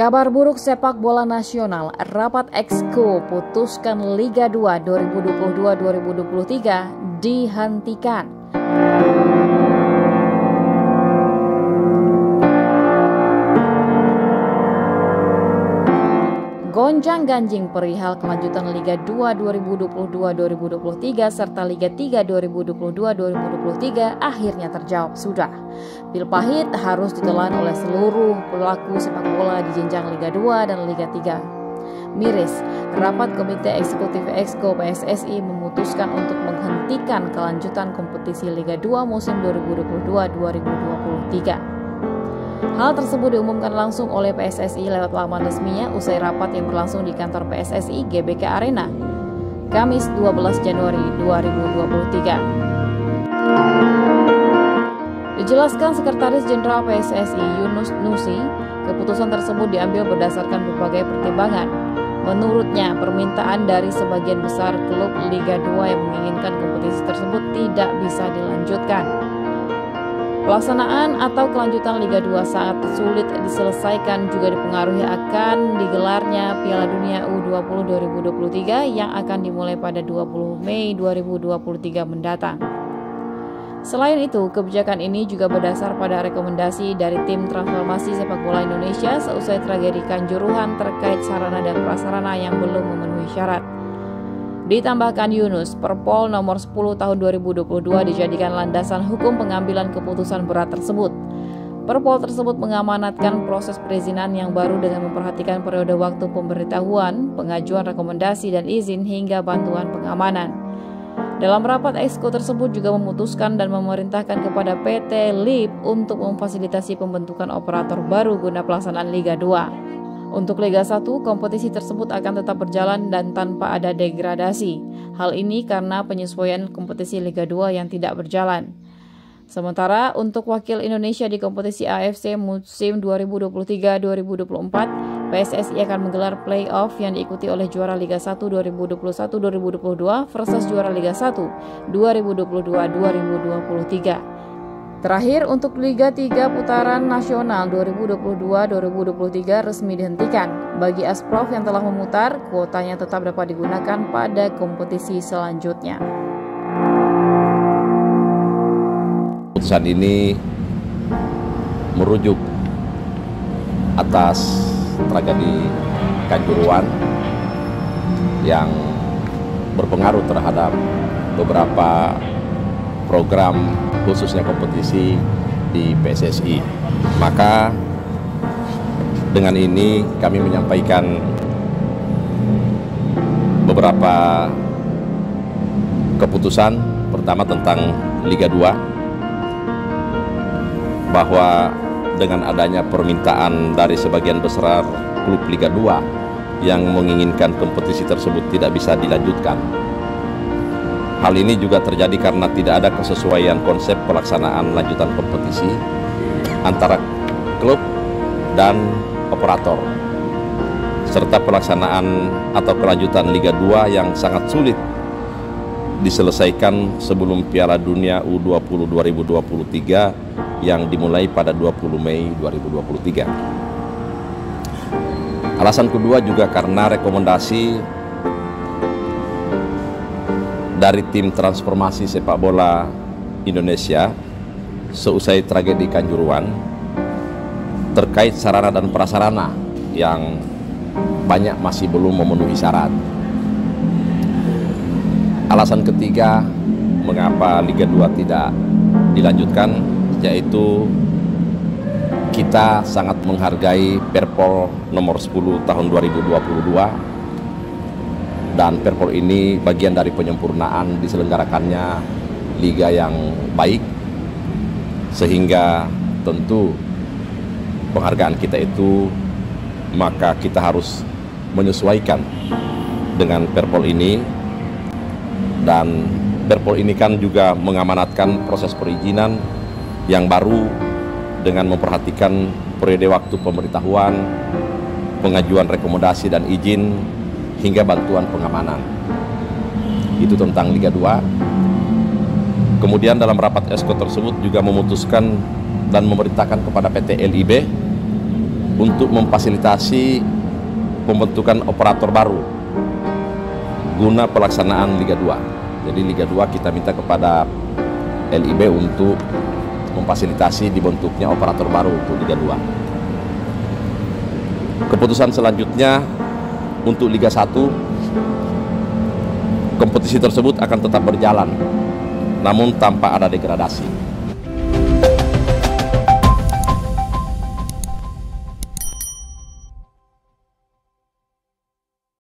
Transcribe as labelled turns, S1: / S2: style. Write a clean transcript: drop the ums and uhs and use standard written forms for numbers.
S1: Kabar buruk sepak bola nasional, rapat Exco putuskan Liga 2 2022-2023 dihentikan. Gonjang-ganjing perihal kelanjutan Liga 2 2022-2023 serta Liga 3 2022-2023 akhirnya terjawab sudah. Pil pahit harus ditelan oleh seluruh pelaku sepak bola di jenjang Liga 2 dan Liga 3. Miris, rapat Komite Eksekutif Exco PSSI memutuskan untuk menghentikan kelanjutan kompetisi Liga 2 musim 2022-2023. Hal tersebut diumumkan langsung oleh PSSI lewat laman resminya usai rapat yang berlangsung di kantor PSSI GBK Arena, Kamis 12 Januari 2023. Dijelaskan Sekretaris Jenderal PSSI Yunus Nusi, keputusan tersebut diambil berdasarkan berbagai pertimbangan. Menurutnya, permintaan dari sebagian besar klub Liga 2 yang menginginkan kompetisi tersebut tidak bisa dilanjutkan. Pelaksanaan atau kelanjutan Liga 2 sangat sulit diselesaikan juga dipengaruhi akan digelarnya Piala Dunia U20 2023 yang akan dimulai pada 20 Mei 2023 mendatang. Selain itu, kebijakan ini juga berdasar pada rekomendasi dari Tim Transformasi Sepak Bola Indonesia seusai tragedi Kanjuruhan terkait sarana dan prasarana yang belum memenuhi syarat. Ditambahkan Yunus, Perpol nomor 10 tahun 2022 dijadikan landasan hukum pengambilan keputusan berat tersebut. Perpol tersebut mengamanatkan proses perizinan yang baru dengan memperhatikan periode waktu pemberitahuan, pengajuan rekomendasi dan izin hingga bantuan pengamanan. Dalam rapat Exco tersebut juga memutuskan dan memerintahkan kepada PT LIP untuk memfasilitasi pembentukan operator baru guna pelaksanaan Liga 2. Untuk Liga 1, kompetisi tersebut akan tetap berjalan dan tanpa ada degradasi. Hal ini karena penyesuaian kompetisi Liga 2 yang tidak berjalan. Sementara untuk wakil Indonesia di kompetisi AFC musim 2023-2024, PSSI akan menggelar play-off yang diikuti oleh juara Liga 1 2021-2022 versus juara Liga 1 2022-2023. Terakhir, untuk Liga 3 putaran nasional 2022-2023 resmi dihentikan. Bagi Asprof yang telah memutar, kuotanya tetap dapat digunakan pada kompetisi selanjutnya.
S2: Keputusan ini merujuk atas tragedi Kanjuruhan yang berpengaruh terhadap beberapa program khususnya kompetisi di PSSI. Maka dengan ini kami menyampaikan beberapa keputusan. Pertama tentang Liga 2, bahwa dengan adanya permintaan dari sebagian besar klub Liga 2 yang menginginkan kompetisi tersebut tidak bisa dilanjutkan. Hal ini juga terjadi karena tidak ada kesesuaian konsep pelaksanaan lanjutan kompetisi antara klub dan operator, serta pelaksanaan atau kelanjutan Liga 2 yang sangat sulit diselesaikan sebelum Piala Dunia U20 2023 yang dimulai pada 20 Mei 2023. Alasan kedua juga karena rekomendasi dari Tim Transformasi Sepak Bola Indonesia seusai tragedi Kanjuruhan terkait sarana dan prasarana yang banyak masih belum memenuhi syarat. Alasan ketiga mengapa Liga 2 tidak dilanjutkan, yaitu kita sangat menghargai Perpol nomor 10 tahun 2022, dan Perpol ini bagian dari penyempurnaan diselenggarakannya liga yang baik, sehingga tentu penghargaan kita itu maka kita harus menyesuaikan dengan Perpol ini. Dan Perpol ini kan juga mengamanatkan proses perizinan yang baru dengan memperhatikan periode waktu pemberitahuan, pengajuan rekomendasi dan izin hingga bantuan pengamanan. Itu tentang Liga 2. Kemudian dalam rapat Exco tersebut juga memutuskan dan memerintahkan kepada PT LIB untuk memfasilitasi pembentukan operator baru guna pelaksanaan Liga 2. Jadi Liga 2 kita minta kepada LIB untuk memfasilitasi dibentuknya operator baru untuk Liga 2. Keputusan selanjutnya untuk Liga 1, kompetisi tersebut akan tetap berjalan namun tanpa ada degradasi.